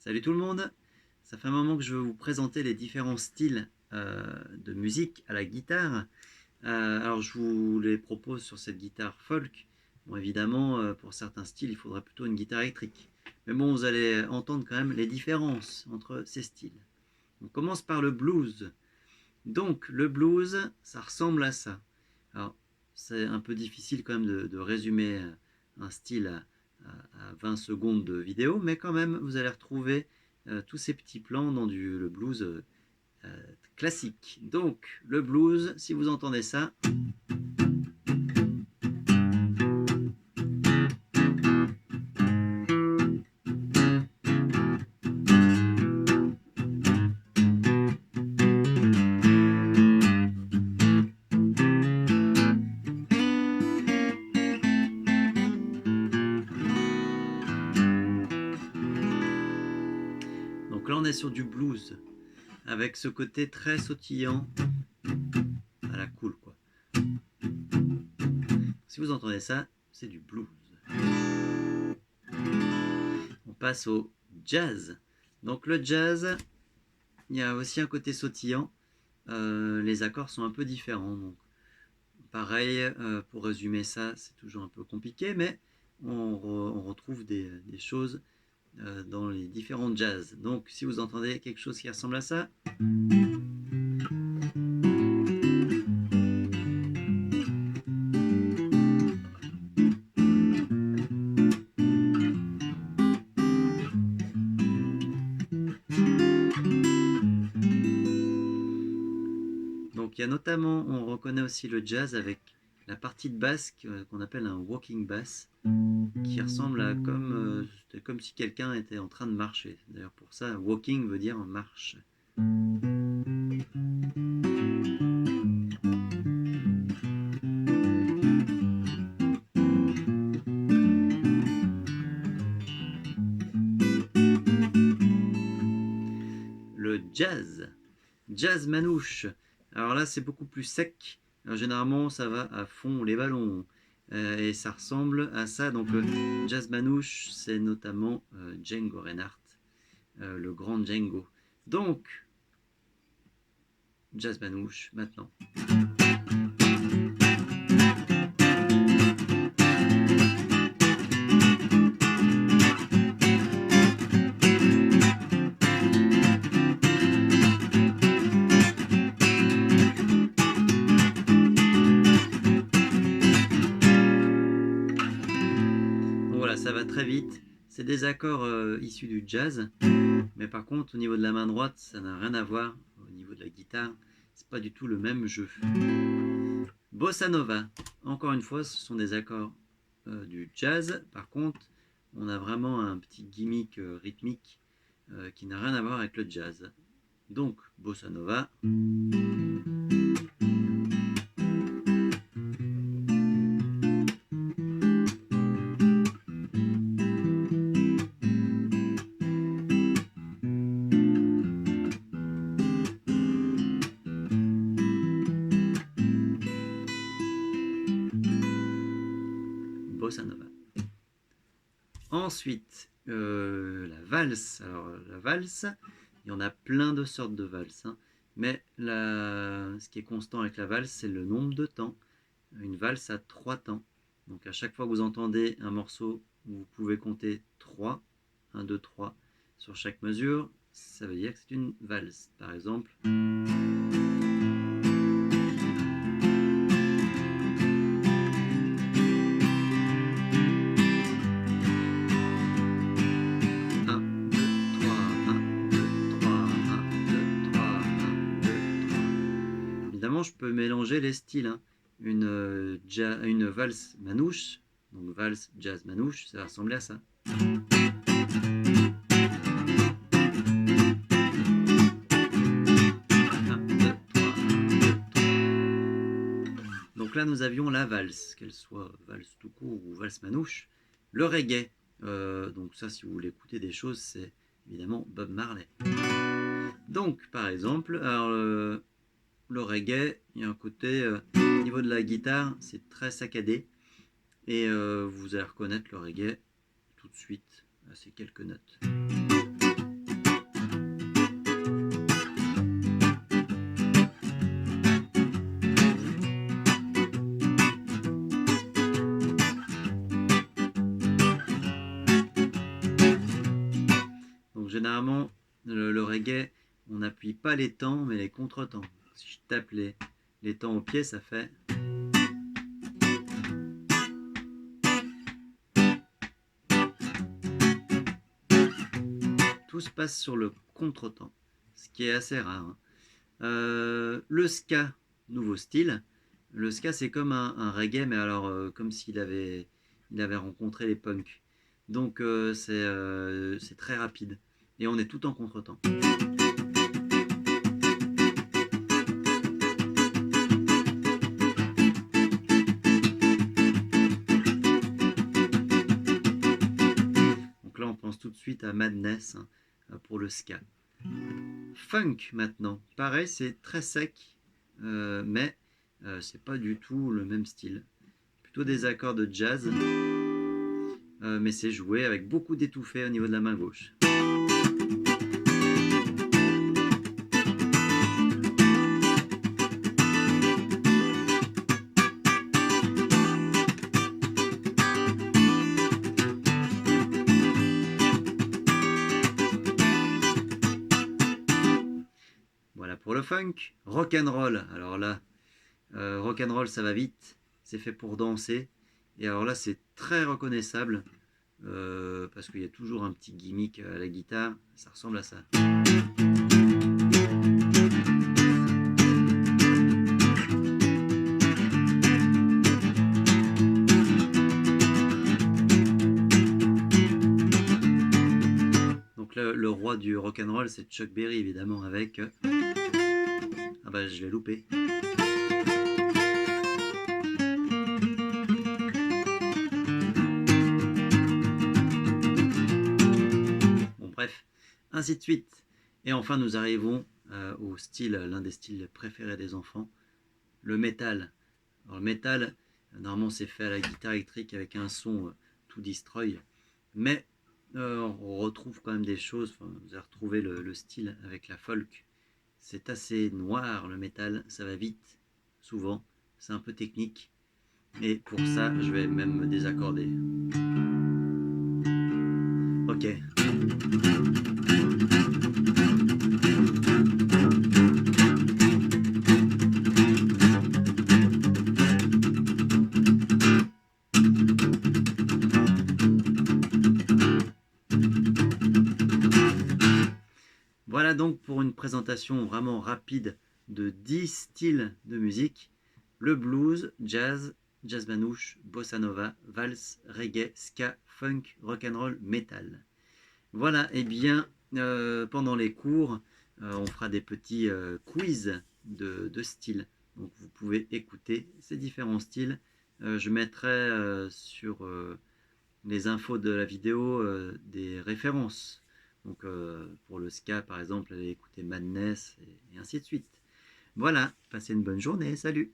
Salut tout le monde! Ça fait un moment que je veux vous présenter les différents styles de musique à la guitare. Alors je vous les propose sur cette guitare folk. Bon, évidemment, pour certains styles, il faudra plutôt une guitare électrique. Mais bon, vous allez entendre quand même les différences entre ces styles. On commence par le blues. Donc le blues, ça ressemble à ça. Alors c'est un peu difficile quand même de résumer un style à 20 secondes de vidéo, mais quand même vous allez retrouver tous ces petits plans dans le blues classique. Donc le blues, si vous entendez ça, donc là on est sur du blues avec ce côté très sautillant à la cool quoi. Si vous entendez ça, c'est du blues. On passe au jazz. Donc le jazz, il y a aussi un côté sautillant. Les accords sont un peu différents. Donc, pareil, pour résumer ça, c'est toujours un peu compliqué, mais on retrouve des choses dans les différents jazz. Donc si vous entendez quelque chose qui ressemble à ça, donc il y a notamment, on reconnaît aussi le jazz avec la partie de basse qu'on appelle un walking bass, qui ressemble à comme si quelqu'un était en train de marcher. D'ailleurs pour ça, walking veut dire marche. Le jazz, jazz manouche. Alors là, c'est beaucoup plus sec. Alors, généralement, ça va à fond les ballons. Et ça ressemble à ça. Donc, le jazz manouche, c'est notamment Django Reinhardt, le grand Django. Donc, jazz manouche, maintenant. Voilà, ça va très vite. C'est des accords issus du jazz, mais par contre, au niveau de la main droite, ça n'a rien à voir. Au niveau de la guitare, c'est pas du tout le même jeu. Bossa Nova, encore une fois, ce sont des accords du jazz. Par contre, on a vraiment un petit gimmick rythmique qui n'a rien à voir avec le jazz. Donc, Bossa Nova. Bossa Nova. Ensuite, la valse. Alors, la valse, il y en a plein de sortes de valses, hein. Mais ce qui est constant avec la valse, c'est le nombre de temps. Une valse a 3 temps. Donc à chaque fois que vous entendez un morceau où vous pouvez compter 3, 1, 2, 3 sur chaque mesure, ça veut dire que c'est une valse. Par exemple, évidemment, je peux mélanger les styles, hein. Une valse manouche, donc valse, jazz, manouche, ça va ressembler à ça. Donc là, nous avions la valse, qu'elle soit valse tout court ou valse manouche. Le reggae, donc ça, si vous voulez écouter des choses, c'est évidemment Bob Marley. Donc, par exemple, alors, le reggae, il y a un côté, au niveau de la guitare, c'est très saccadé. Et vous allez reconnaître le reggae tout de suite à ces quelques notes. généralement, le reggae, on n'appuie pas les temps, mais les contretemps. Si je tape les temps au pied, ça fait... Tout se passe sur le contretemps, ce qui est assez rare. Hein. Le ska, nouveau style. Le ska, c'est comme un reggae, mais alors comme s'il avait rencontré les punks. Donc c'est très rapide. Et on est tout en contretemps. Donc là, on pense tout de suite à Madness hein, pour le ska. Funk maintenant. Pareil, c'est très sec, mais c'est pas du tout le même style. Plutôt des accords de jazz, mais c'est joué avec beaucoup d'étouffés au niveau de la main gauche. Voilà pour le funk. Rock'n'roll, alors là, rock'n'roll ça va vite, c'est fait pour danser. Et alors là c'est très reconnaissable, parce qu'il y a toujours un petit gimmick à la guitare, ça ressemble à ça. Donc là, le roi du rock'n'roll c'est Chuck Berry évidemment avec... Ah bah je l'ai loupé. Bon bref, ainsi de suite. Et enfin nous arrivons au style, l'un des styles préférés des enfants, le métal. Alors le métal, normalement c'est fait à la guitare électrique avec un son tout destroy, mais on retrouve quand même des choses, enfin, vous avez retrouvé le style avec la folk. C'est assez noir le métal, ça va vite, souvent, c'est un peu technique. Et pour ça, je vais même me désaccorder. Ok. Voilà donc pour une présentation vraiment rapide de 10 styles de musique. Le blues, jazz, jazz manouche, bossa nova, valse, reggae, ska, funk, rock'n'roll, metal. Voilà, et bien pendant les cours, on fera des petits quiz de styles. Donc vous pouvez écouter ces différents styles. Je mettrai sur les infos de la vidéo des références. Donc pour le ska par exemple, allez écouter Madness et ainsi de suite. Voilà, passez une bonne journée, salut!